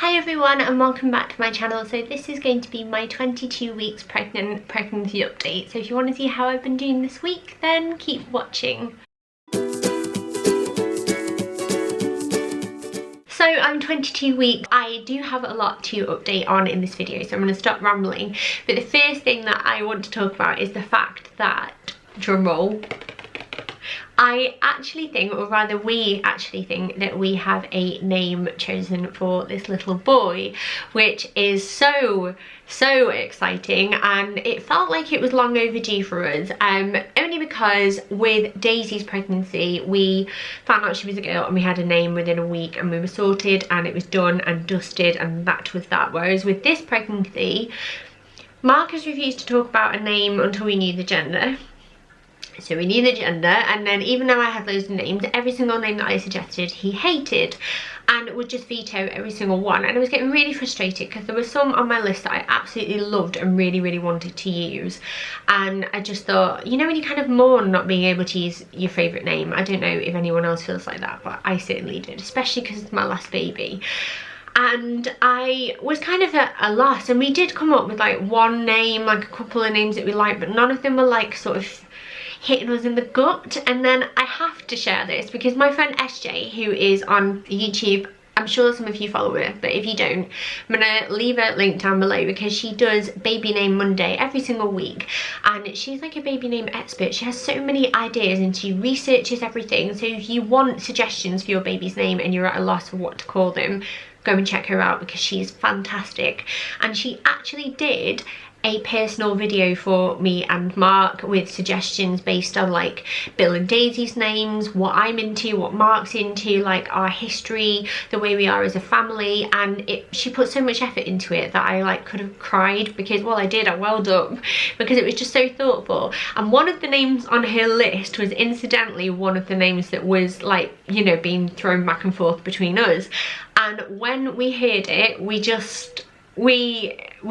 Hi everyone and welcome back to my channel. So this is going to be my 22 weeks pregnancy update. So if you want to see how I've been doing this week, then keep watching. So I'm 22 weeks. I do have a lot to update on in this video, so I'm going to stop rambling. But the first thing that I want to talk about is the fact that, drum roll, I actually think, or rather we actually think, that we have a name chosen for this little boy, which is so exciting, and it felt like it was long overdue for us, only because with Daisy's pregnancy we found out she was a girl and we had a name within a week and we were sorted and it was done and dusted and that was that. Whereas with this pregnancy, Mark has refused to talk about a name until we knew the gender. So we knew the gender, and then even though I had loads of names, every single name that I suggested he hated and would just veto every single one. And I was getting really frustrated because there were some on my list that I absolutely loved and really wanted to use, and I just thought, you know, when you kind of mourn not being able to use your favourite name. I don't know if anyone else feels like that, but I certainly did, especially because it's my last baby. And I was kind of at a loss, and we did come up with like one name, like a couple of names that we liked, but none of them were like sort of hitting us in the gut. And then I have to share this because my friend SJ, who is on YouTube, I'm sure some of you follow her, but if you don't, I'm gonna leave a link down below because she does Baby Name Monday every single week, and she's like a baby name expert. She has so many ideas and she researches everything. So if you want suggestions for your baby's name and you're at a loss for what to call them, go and check her out because she's fantastic. And she actually did a personal video for me and Mark with suggestions based on like Bill and Daisy's names, what I'm into, what Mark's into, like our history, the way we are as a family. And she put so much effort into it that I like could have cried because, well, I did, I welled up because it was just so thoughtful. And one of the names on her list was incidentally one of the names that was like, you know, being thrown back and forth between us. And when we heard it, we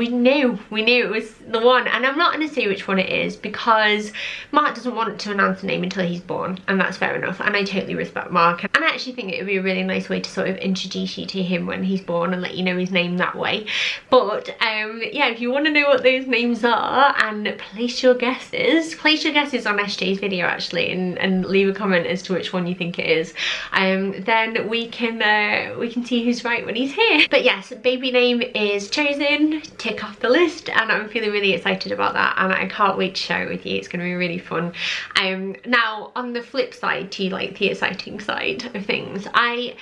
knew it was the one. And I'm not going to say which one it is because Mark doesn't want to announce the name until he's born, and that's fair enough, and I totally respect Mark. And I actually think it would be a really nice way to sort of introduce you to him when he's born and let you know his name that way. But yeah, if you want to know what those names are and place your guesses on SJ's video actually, and leave a comment as to which one you think it is, then we can see who's right when he's here. But yes, baby name is chosen, tick off the list, and I'm feeling really excited about that, and I can't wait to share it with you. It's going to be really fun. Now on the flip side to like the exciting side of things, I've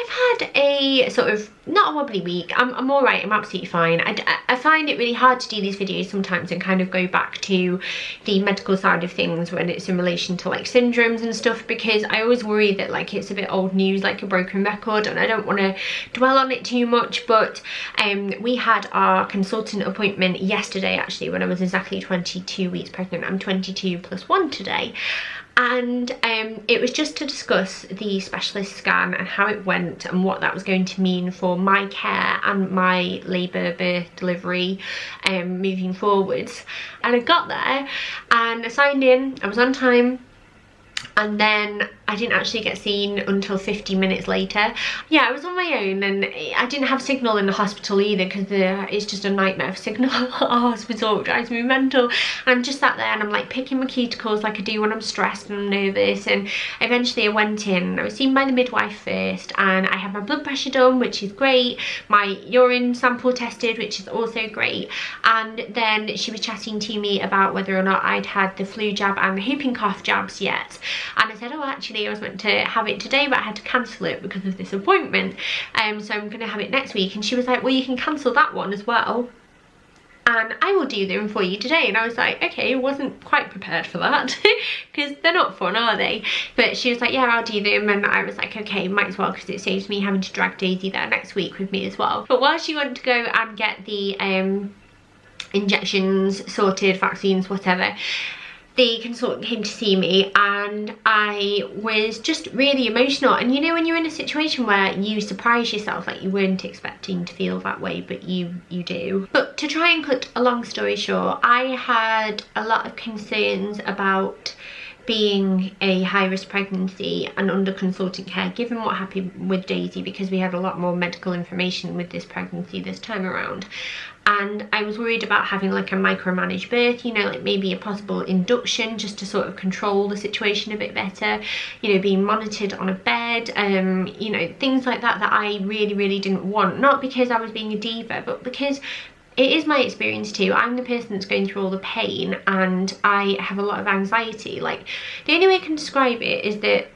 had a sort of not a wobbly week. I'm all right, I'm absolutely fine. I find it really hard to do these videos sometimes and kind of go back to the medical side of things when it's in relation to like syndromes and stuff, because I always worry that like it's a bit old news, like a broken record, and I don't want to dwell on it too much. But we had our consultant appointment yesterday actually, when I was exactly 22 weeks pregnant. I'm 22 plus 1 today. And it was just to discuss the specialist scan and how it went and what that was going to mean for my care and my labour, birth, delivery moving forwards. And I got there and I signed in, I was on time, and then I didn't actually get seen until 50 minutes later. Yeah, I was on my own, and I didn't have signal in the hospital either because it's just a nightmare for signal at the hospital. It drives me mental. And I'm just sat there and I'm like picking my cuticles like I do when I'm stressed and I'm nervous. And eventually I went in. I was seen by the midwife first, and I had my blood pressure done, which is great, my urine sample tested, which is also great. And then she was chatting to me about whether or not I'd had the flu jab and the whooping cough jabs yet. And I said, oh, actually I was meant to have it today, but I had to cancel it because of this appointment, so I'm going to have it next week. And she was like, well, you can cancel that one as well and I will do them for you today. And I was like, okay, wasn't quite prepared for that because they're not fun, are they? But she was like, yeah, I'll do them. And I was like, okay, might as well, because it saves me having to drag Daisy there next week with me as well. But while she went to go and get the injections sorted, vaccines, whatever, the consultant came to see me, and I was just really emotional. And you know, when you're in a situation where you surprise yourself, like you weren't expecting to feel that way, but you do. But to try and cut a long story short, I had a lot of concerns about being a high-risk pregnancy and under consultant care, given what happened with Daisy, because we had a lot more medical information with this pregnancy this time around. And I was worried about having like a micromanaged birth, you know, like maybe a possible induction just to sort of control the situation a bit better, you know, being monitored on a bed, you know, things like that that I really didn't want. Not because I was being a diva, but because it is my experience too. I'm the person that's going through all the pain and I have a lot of anxiety. Like, the only way I can describe it is that,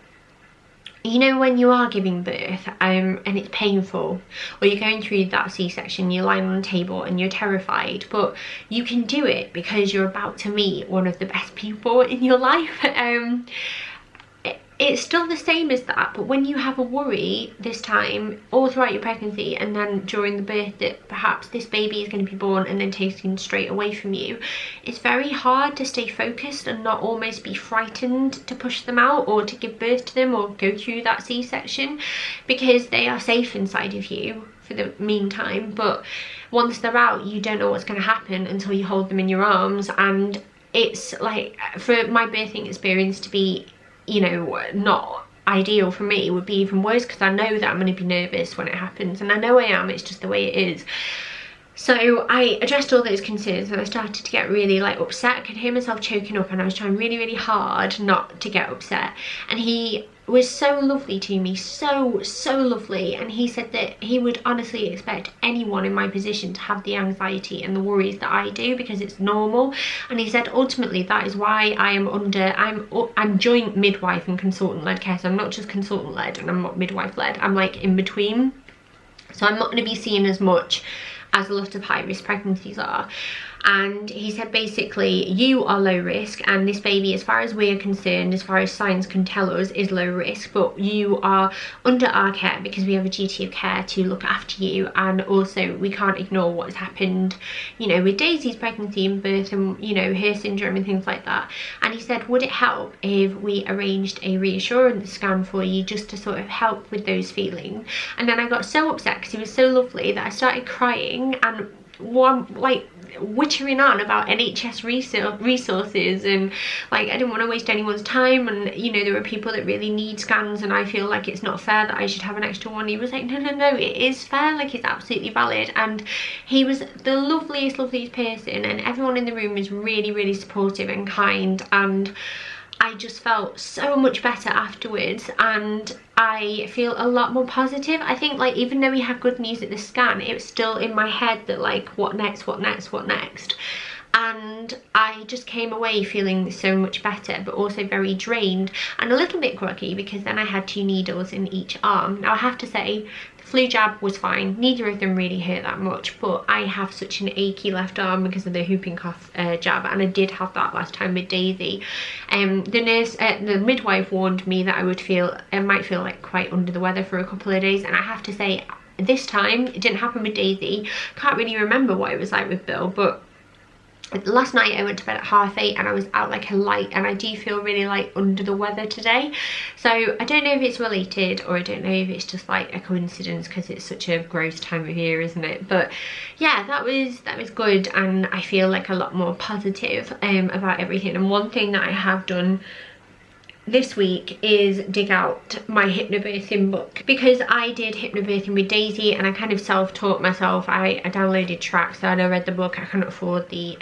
you know, when you are giving birth and it's painful, or you're going through that C-section, you're lying on the table and you're terrified, but you can do it because you're about to meet one of the best people in your life. It's still the same as that, but when you have a worry this time all throughout your pregnancy and then during the birth that perhaps this baby is going to be born and then taken straight away from you, it's very hard to stay focused and not almost be frightened to push them out or to give birth to them or go through that C-section, because they are safe inside of you for the meantime. But once they're out, you don't know what's going to happen until you hold them in your arms. And it's like, for my birthing experience to be, you know, not ideal for me would be even worse, because I know that I'm going to be nervous when it happens, and I know I am, it's just the way it is. So I addressed all those concerns and I started to get really like upset. I could hear myself choking up and I was trying really hard not to get upset. And he was so lovely to me, so lovely, and he said that he would honestly expect anyone in my position to have the anxiety and the worries that I do, because it's normal. And he said ultimately that is why I'm joint midwife and consultant led care. So I'm not just consultant led and I'm not midwife led, I'm like in between. So I'm not going to be seen as much as a lot of high-risk pregnancies are. And he said basically, you are low risk and this baby, as far as we're concerned, as far as science can tell us, is low risk, but you are under our care because we have a duty of care to look after you. And also we can't ignore what has happened, you know, with Daisy's pregnancy and birth and, you know, her syndrome and things like that. And he said, would it help if we arranged a reassurance scan for you just to sort of help with those feelings? And then I got so upset because he was so lovely that I started crying and like wittering on about NHS resources, and like I didn't want to waste anyone's time, and you know, there are people that really need scans and I feel like it's not fair that I should have an extra one. He was like, no, it is fair, like it's absolutely valid. And he was the loveliest person, and everyone in the room was really supportive and kind, and I just felt so much better afterwards, and I feel a lot more positive. I think, like, even though we had good news at the scan, it was still in my head that like, what next? And I just came away feeling so much better, but also very drained and a little bit groggy, because then I had 2 needles in each arm. Now I have to say, the flu jab was fine, neither of them really hurt that much, but I have such an achy left arm because of the whooping cough jab, and I did have that last time with Daisy. The midwife warned me that I might feel like quite under the weather for a couple of days, and I have to say, this time it didn't happen with Daisy. Can't really remember what it was like with Bill, but last night I went to bed at 8:30 and I was out like a light, and I do feel really like under the weather today. So I don't know if it's related, or I don't know if it's just like a coincidence because it's such a gross time of year, isn't it? But yeah, that was good, and I feel like a lot more positive about everything. And one thing that I have done this week is dig out my hypnobirthing book, because I did hypnobirthing with Daisy and I kind of self-taught myself. I downloaded tracks and I read the book. I couldn't afford the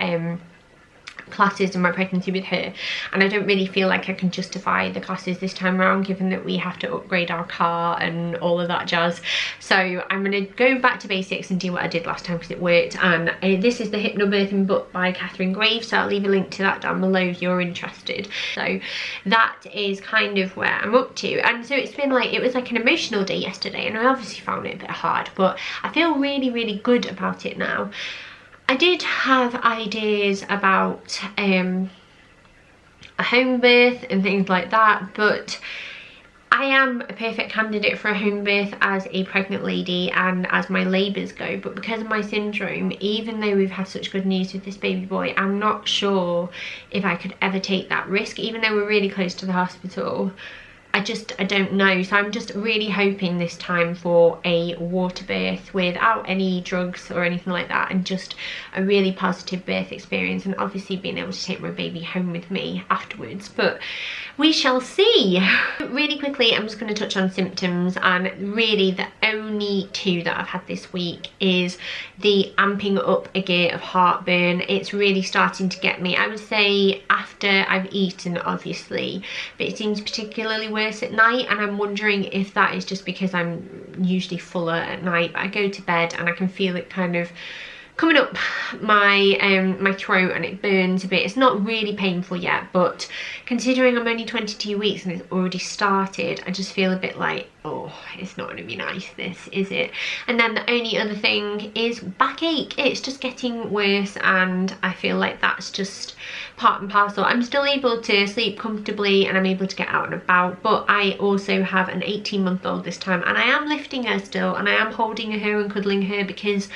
classes in my pregnancy with her, and I don't really feel like I can justify the classes this time around, given that we have to upgrade our car and all of that jazz. So I'm going to go back to basics and do what I did last time because it worked. And this is the Hypnobirthing book by Catherine Graves, so I'll leave a link to that down below if you're interested. So that is kind of where I'm up to. And so it's been like, it was like an emotional day yesterday, and I obviously found it a bit hard, but I feel really good about it now. I did have ideas about a home birth and things like that, but I am a perfect candidate for a home birth as a pregnant lady and as my labours go, but because of my syndrome, even though we've had such good news with this baby boy, I'm not sure if I could ever take that risk. Even though we're really close to the hospital, I don't know. So I'm just really hoping this time for a water birth without any drugs or anything like that, and just a really positive birth experience, and obviously being able to take my baby home with me afterwards, but we shall see. Really quickly, I'm just going to touch on symptoms, and really the only two that I've had this week is the amping up again of heartburn. It's really starting to get me, I would say, after I've eaten, obviously, but it seems particularly worse at night, and I'm wondering if that is just because I'm usually fuller at night. But I go to bed and I can feel it kind of coming up my my throat, and it burns a bit. It's not really painful yet, but considering I'm only 22 weeks and it's already started, I just feel a bit like, oh, it's not going to be nice, this, is it? And then the only other thing is backache. It's just getting worse, and I feel like that's just part and parcel. I'm still able to sleep comfortably and I'm able to get out and about, but I also have an 18-month-old this time, and I am lifting her still, and I am holding her and cuddling her because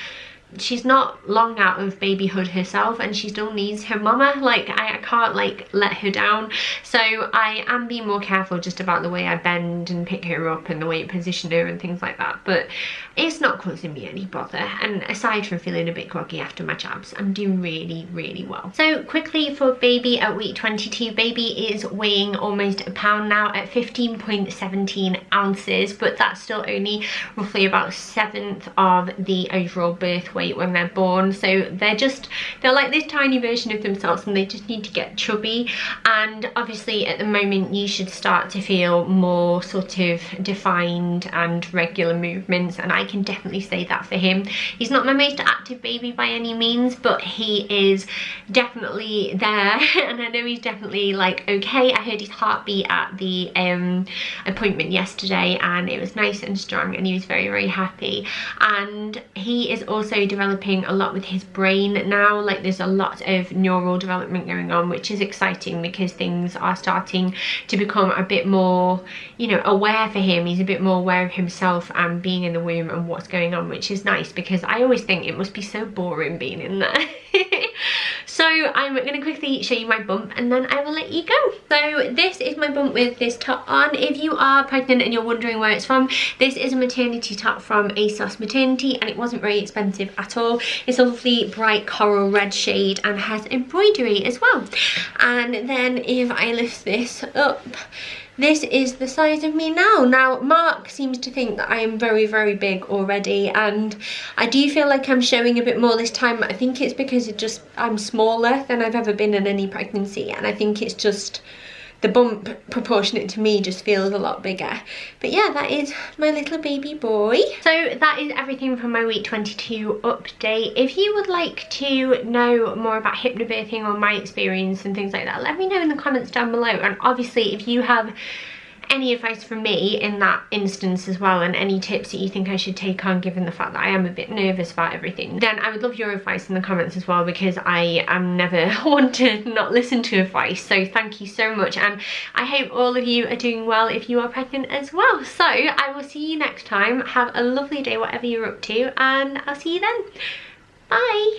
she's not long out of babyhood herself, and she still needs her mama. Like, I can't like let her down, so I am being more careful just about the way I bend and pick her up and the way I position her and things like that, but it's not causing me any bother. And aside from feeling a bit groggy after my jabs, I'm doing really well. So quickly, for baby at week 22, baby is weighing almost a pound now at 15.17 ounces, but that's still only roughly about 1/7 of the overall birth weight when they're born. So they're like this tiny version of themselves, and they just need to get chubby. And obviously at the moment you should start to feel more sort of defined and regular movements, and I can definitely say that for him. He's not my most active baby by any means, but he is definitely there and I know he's definitely like okay. I heard his heartbeat at the appointment yesterday, and it was nice and strong, and he was very happy. And he is also developing a lot with his brain now. Like, there's a lot of neural development going on, which is exciting because things are starting to become a bit more, you know, aware for him. He's a bit more aware of himself and being in the womb and what's going on, which is nice because I always think it must be so boring being in there. So I'm going to quickly show you my bump and then I will let you go. So this is my bump with this top on. If you are pregnant and you're wondering where it's from, this is a maternity top from ASOS Maternity, and it wasn't very expensive at all. It's a lovely bright coral red shade and has embroidery as well. And then if I lift this up, this is the size of me now. Now, Mark seems to think that I am very big already, and I do feel like I'm showing a bit more this time. I think it's because I'm smaller than I've ever been in any pregnancy, and I think it's just the bump proportionate to me just feels a lot bigger. But yeah, that is my little baby boy. So that is everything from my week 22 update. If you would like to know more about hypnobirthing or my experience and things like that, let me know in the comments down below. And obviously if you have any advice from me in that instance as well, and any tips that you think I should take on, given the fact that I am a bit nervous about everything, then I would love your advice in the comments as well, because I am never one to not listen to advice. So thank you so much, and I hope all of you are doing well if you are pregnant as well. So I will see you next time. Have a lovely day whatever you're up to, and I'll see you then. Bye.